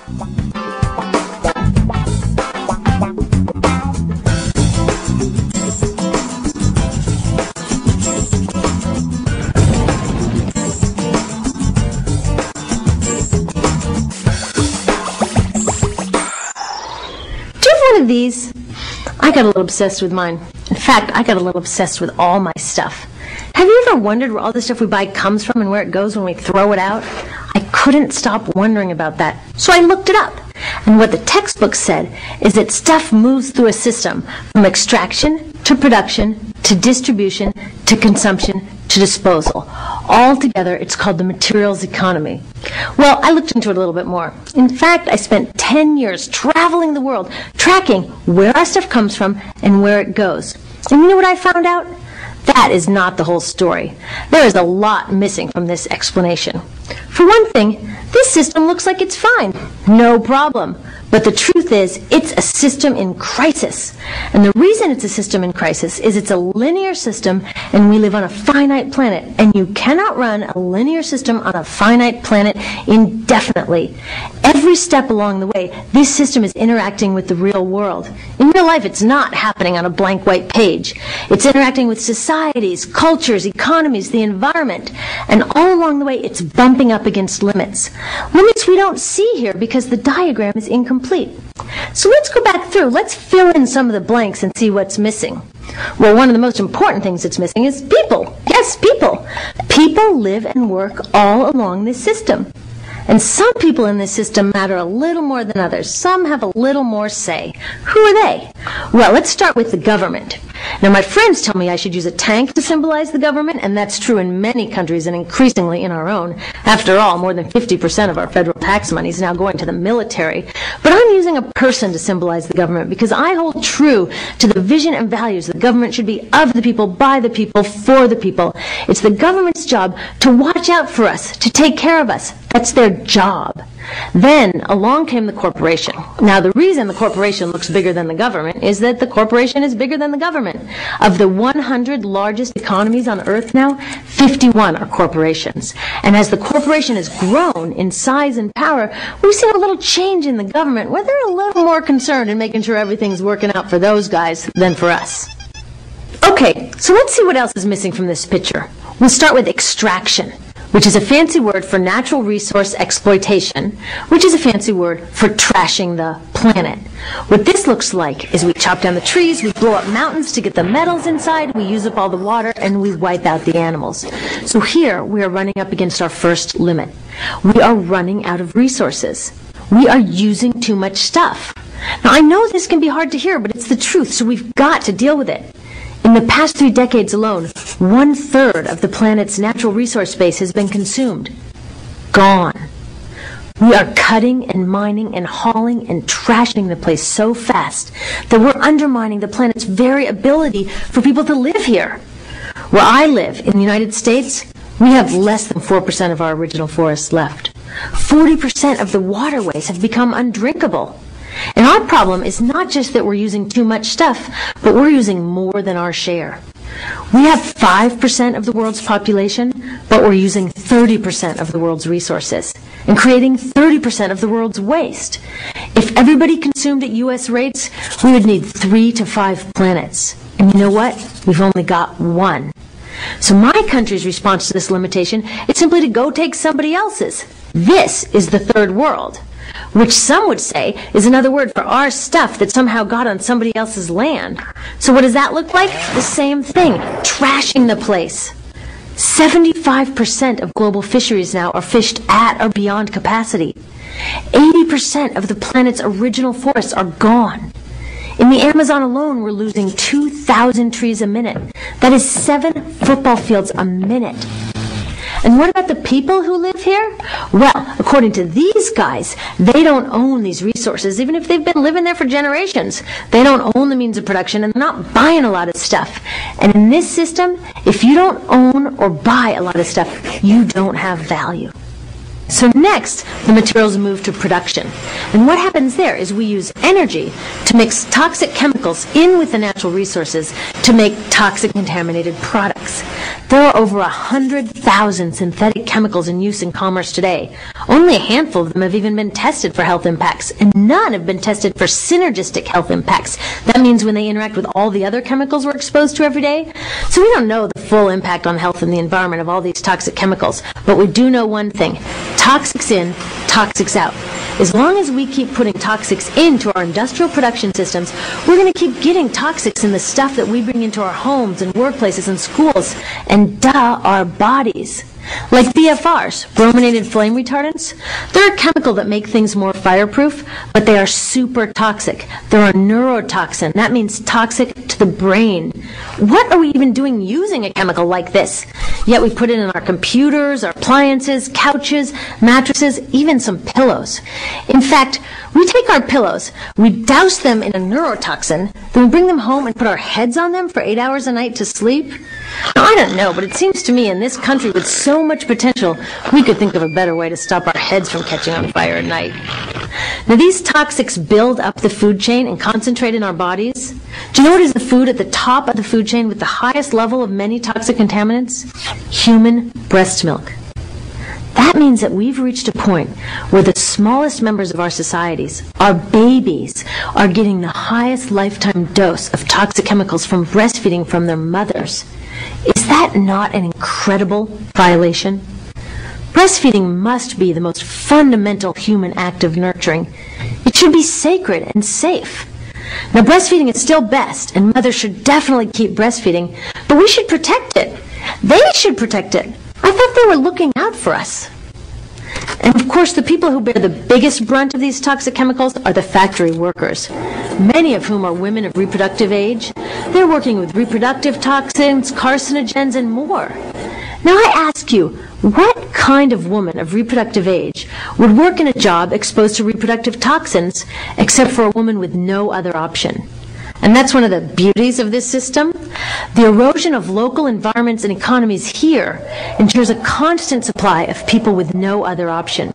Of these, I got a little obsessed with mine. In fact, I got a little obsessed with all my stuff. Have you ever wondered where all the stuff we buy comes from and where it goes when we throw it out? I couldn't stop wondering about that, so I looked it up. And what the textbook said is that stuff moves through a system from extraction to production to distribution to consumption to disposal. All together, it's called the materials economy. Well, I looked into it a little bit more. In fact, I spent 10 years traveling the world, tracking where our stuff comes from and where it goes. And you know what I found out? That is not the whole story. There is a lot missing from this explanation. For one thing, this system looks like it's fine. No problem. But the truth is, it's a system in crisis. And the reason it's a system in crisis is it's a linear system, and we live on a finite planet. And you cannot run a linear system on a finite planet indefinitely. Every step along the way, this system is interacting with the real world. In real life, it's not happening on a blank white page. It's interacting with societies, cultures, economies, the environment. And all along the way, it's bumping up against limits. Limits we don't see here because the diagram is incomplete. So let's go back through. Let's fill in some of the blanks and see what's missing. Well, one of the most important things that's missing is people. Yes, people. People live and work all along this system. And some people in this system matter a little more than others. Some have a little more say. Who are they? Well, let's start with the government. Now, my friends tell me I should use a tank to symbolize the government, and that's true in many countries and increasingly in our own. After all, more than 50% of our federal tax money is now going to the military. But I'm using a person to symbolize the government because I hold true to the vision and values that government should be of the people, by the people, for the people. It's the government's job to watch out for us, to take care of us. That's their job. Then along came the corporation. Now, the reason the corporation looks bigger than the government is that the corporation is bigger than the government. Of the 100 largest economies on Earth now, 51 are corporations. And as the corporation has grown in size and power, we've seen a little change in the government where they're a little more concerned in making sure everything's working out for those guys than for us. Okay, so let's see what else is missing from this picture. We'll start with extraction, which is a fancy word for natural resource exploitation, which is a fancy word for trashing the planet. What this looks like is we chop down the trees, we blow up mountains to get the metals inside, we use up all the water, and we wipe out the animals. So here we are running up against our first limit. We are running out of resources. We are using too much stuff. Now, I know this can be hard to hear, but it's the truth, so we've got to deal with it. In the past 3 decades alone, 1/3 of the planet's natural resource base has been consumed. Gone. We are cutting and mining and hauling and trashing the place so fast that we're undermining the planet's very ability for people to live here. Where I live, in the United States, we have less than 4% of our original forests left. 40% of the waterways have become undrinkable. And our problem is not just that we're using too much stuff, but we're using more than our share. We have 5% of the world's population, but we're using 30% of the world's resources and creating 30% of the world's waste. If everybody consumed at U.S. rates, we would need 3 to 5 planets. And you know what? We've only got 1. So my country's response to this limitation is simply to go take somebody else's. This is the third world, which some would say is another word for our stuff that somehow got on somebody else's land. So what does that look like? The same thing, trashing the place. 75% of global fisheries now are fished at or beyond capacity. 80% of the planet's original forests are gone. In the Amazon alone, we're losing 2,000 trees a minute. That is 7 football fields a minute. And what about the people who live here? Well, according to these guys, they don't own these resources, even if they've been living there for generations. They don't own the means of production, and they're not buying a lot of stuff. And in this system, if you don't own or buy a lot of stuff, you don't have value. So next, the materials move to production. And what happens there is we use energy to mix toxic chemicals in with the natural resources to make toxic contaminated products. There are over 100,000 synthetic chemicals in use in commerce today. Only a handful of them have even been tested for health impacts, and none have been tested for synergistic health impacts. That means when they interact with all the other chemicals we're exposed to every day. So we don't know the full impact on health and the environment of all these toxic chemicals, but we do know one thing: toxics in, toxics out. As long as we keep putting toxics into our industrial production systems, we're going to keep getting toxics in the stuff that we bring into our homes and workplaces and schools and, our bodies. Like BFRs, brominated flame retardants. They're a chemical that make things more fireproof, but they are super toxic. They're a neurotoxin. That means toxic to the brain. What are we even doing using a chemical like this? Yet we put it in our computers, our appliances, couches, mattresses, even some pillows. In fact, we take our pillows, we douse them in a neurotoxin, then we bring them home and put our heads on them for 8 hours a night to sleep. Now, I don't know, but it seems to me in this country with so much potential, we could think of a better way to stop our heads from catching on fire at night. Now, these toxics build up the food chain and concentrate in our bodies. Do you know what is the food at the top of the food chain with the highest level of many toxic contaminants? Human breast milk. That means that we've reached a point where the smallest members of our societies, our babies, are getting the highest lifetime dose of toxic chemicals from breastfeeding from their mothers. Is that not an incredible violation? Breastfeeding must be the most fundamental human act of nurturing. It should be sacred and safe. Now, breastfeeding is still best, and mothers should definitely keep breastfeeding, but we should protect it. They should protect it. I thought they were looking out for us. And of course, the people who bear the biggest brunt of these toxic chemicals are the factory workers, many of whom are women of reproductive age. They're working with reproductive toxins, carcinogens, and more. Now I ask you, what kind of woman of reproductive age would work in a job exposed to reproductive toxins except for a woman with no other option? And that's one of the beauties of this system. The erosion of local environments and economies here ensures a constant supply of people with no other option.